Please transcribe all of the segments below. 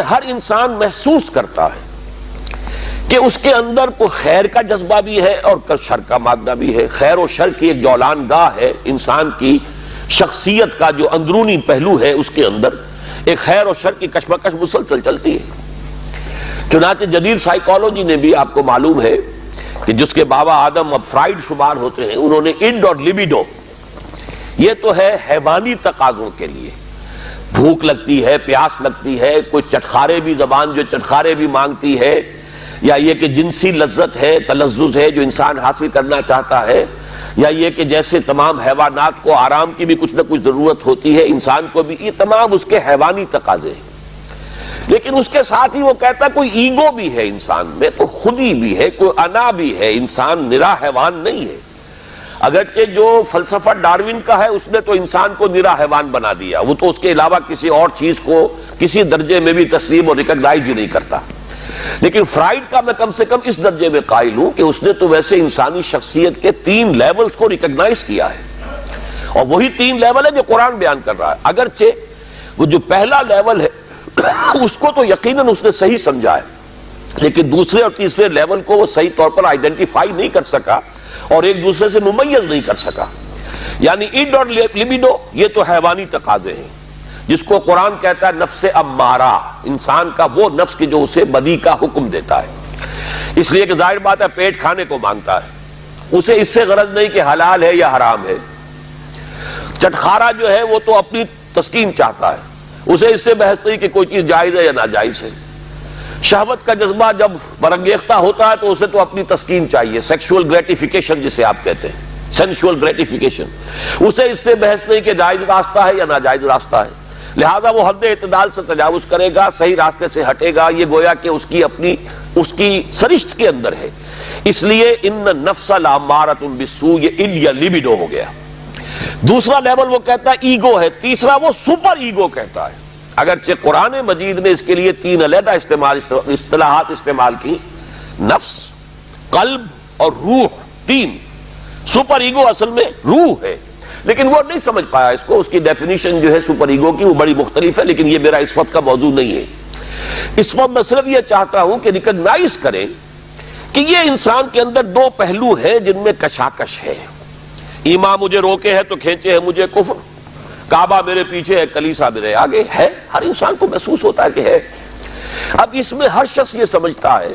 ہر انسان محسوس کرتا ہے کہ اس کے اندر کوئی خیر کا جذبہ بھی ہے اور شر کا مادہ بھی ہے. خیر و شر کی ایک جولان گاہ ہے. انسان کی شخصیت کا جو اندرونی پہلو ہے اس کے اندر ایک خیر و شر کی کشمکش مسلسل چلتی ہے. چنانچہ جدید سائیکالوجی نے بھی آپ کو معلوم ہے کہ جس کے بابا آدم اب فرائیڈ شمار ہوتے ہیں، انہوں نے انڈ اور لیبیڈو، یہ تو ہے حیوانی تقاضوں کے لیے. بھوک لگتی ہے، پیاس لگتی ہے، کوئی چٹخارے بھی، زبان جو چٹخارے بھی مانگتی ہے، یا یہ کہ جنسی لذت ہے، تلذذ ہے جو انسان حاصل کرنا چاہتا ہے، یا یہ کہ جیسے تمام حیوانات کو آرام کی بھی کچھ نہ کچھ ضرورت ہوتی ہے، انسان کو بھی، یہ تمام اس کے حیوانی تقاضے ہیں. لیکن اس کے ساتھ ہی وہ کہتا ہے کوئی ایگو بھی ہے انسان میں، کوئی خودی بھی ہے، کوئی انا بھی ہے. انسان نرا حیوان نہیں ہے. اگرچہ جو فلسفہ ڈارون کا ہے اس نے تو انسان کو نرا حیوان بنا دیا، وہ تو اس کے علاوہ کسی اور چیز کو کسی درجے میں بھی تسلیم اور ریکگنائز ہی نہیں کرتا. لیکن فرائیڈ کا میں کم سے کم اس درجے میں قائل ہوں کہ اس نے تو ویسے انسانی شخصیت کے 3 لیولز کو ریکگنائز کیا ہے، اور وہی 3 لیول ہے جو قرآن بیان کر رہا ہے. اگرچہ وہ جو پہلا لیول ہے اس کو تو یقیناً اس نے صحیح سمجھا ہے، لیکن دوسرے اور تیسرے لیول کو وہ صحیح طور پر آئیڈینٹیفائی نہیں کر سکا اور ایک دوسرے سے ممیز نہیں کر سکا. یعنی انڈ اور لیبیڈو یہ تو حیوانی تقاضے ہیں جس کو قرآن کہتا ہے نفس امارہ، انسان کا وہ نفس کہ جو اسے بدی کا حکم دیتا ہے. اس لیے کہ ظاہر بات ہے پیٹ کھانے کو مانگتا ہے، اسے اس سے غرض نہیں کہ حلال ہے یا حرام ہے. چٹخارا جو ہے وہ تو اپنی تسکین چاہتا ہے، اسے اس سے بحث نہیں کہ کوئی چیز جائز ہے یا ناجائز ہے. شہوت کا جذبہ جب برانگیختہ ہوتا ہے تو اسے تو اپنی تسکین چاہیے، سیکشول گریٹیفیکیشن جسے آپ کہتے ہیں، سینشول گریٹیفیکیشن. اسے اس سے بحث نہیں کہ جائز راستہ ہے یا ناجائز راستہ ہے، لہذا وہ حد اعتدال سے تجاوز کرے گا، صحیح راستے سے ہٹے گا. یہ گویا کہ اس کی سرشت کے اندر ہے. اس لیے ان نفس لامارۃ بالسوء یہ انڈ یا لیبیڈو ہو گیا. دوسرا لیول وہ کہتا ہے ایگو ہے. تیسرا وہ سپر ایگو کہتا ہے. اگرچہ قرآن مجید نے اس کے لیے 3 علیحدہ اصطلاحات استعمال کی، نفس، قلب اور روح. 3. سپر ایگو اصل میں روح ہے، لیکن وہ نہیں سمجھ پایا اس کو. اس کی ڈیفینیشن جو ہے سپر ایگو کی وہ بڑی مختلف ہے، لیکن یہ میرا اس وقت کا موضوع نہیں ہے. اس وقت میں صرف یہ چاہتا ہوں کہ ریکگنائز کریں کہ یہ انسان کے اندر 2 پہلو ہیں جن میں کشاکش ہے. ایمان مجھے روکے ہے تو کھینچے ہے مجھے کفر، کعبہ میرے پیچھے ہے کلیسا میرے آگے ہے. ہر انسان کو محسوس ہوتا ہے کہ ہے. اب اس میں ہر شخص یہ سمجھتا ہے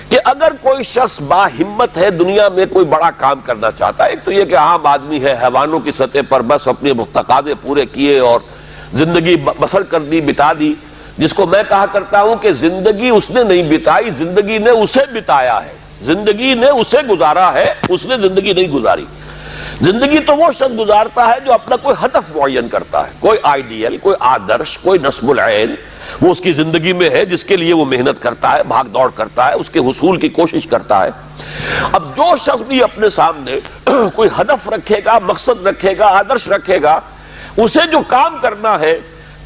کہ اگر کوئی شخص باہمت ہے، دنیا میں کوئی بڑا کام کرنا چاہتا ہے، ایک تو یہ کہ عام آدمی ہے، حیوانوں کی سطح پر بس اپنے تقاضے پورے کیے اور زندگی بسر کر دی، بتا دی، جس کو میں کہا کرتا ہوں کہ زندگی اس نے نہیں بتائی، زندگی نے اسے بتایا ہے. زندگی نے اسے گزارا ہے، اس نے زندگی نہیں گزاری. زندگی تو وہ شخص گزارتا ہے جو اپنا کوئی ہدف معین کرتا ہے، کوئی آئیڈیل، کوئی آدرش، کوئی نصب العین وہ اس کی زندگی میں ہے، جس کے لیے وہ محنت کرتا ہے، بھاگ دوڑ کرتا ہے، اس کے حصول کی کوشش کرتا ہے. اب جو شخص بھی اپنے سامنے کوئی ہدف رکھے گا، مقصد رکھے گا، آدرش رکھے گا، اسے جو کام کرنا ہے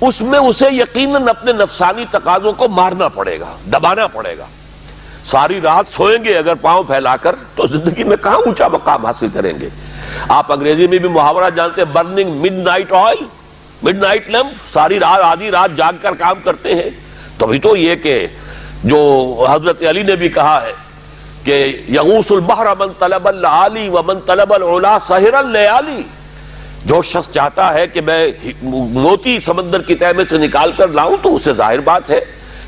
اس میں اسے یقیناً اپنے نفسانی تقاضوں کو مارنا پڑے گا، دبانا پڑے گا. ساری رات سوئیں گے اگر پاؤں پھیلا کر تو زندگی میں کہاں اونچا مقام حاصل کریں گے. آپ انگریزی میں بھی محاورہ جانتے ہیں، burning mid night oil, mid night lamp, ساری رات آدھی رات جاگ کر کام کرتے ہیں. تبھی تو یہ کہ جو حضرت علی نے بھی کہا ہے کہ یغوث البحر من طلب العالی ومن طلب العلا سہر اللیالی. جو شخص چاہتا ہے کہ میں موتی سمندر کی تہہ میں سے نکال کر لاؤں تو اسے ظاہر بات ہے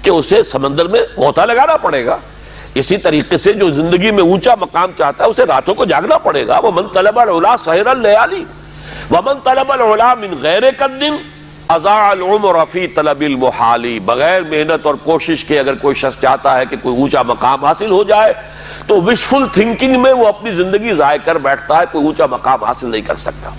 کہ اسے سمندر میں غوطہ لگانا پڑے گا. اسی طریقے سے جو زندگی میں اونچا مقام چاہتا ہے اسے راتوں کو جاگنا پڑے گا. ومن طلب العلا سہر اللیالی ومن طلب العلا من غیر قد اضاع العمر فی طلب المحال. بغیر محنت اور کوشش کے اگر کوئی شخص چاہتا ہے کہ کوئی اونچا مقام حاصل ہو جائے تو وشفل تھنکنگ میں وہ اپنی زندگی ضائع کر بیٹھتا ہے، کوئی اونچا مقام حاصل نہیں کر سکتا.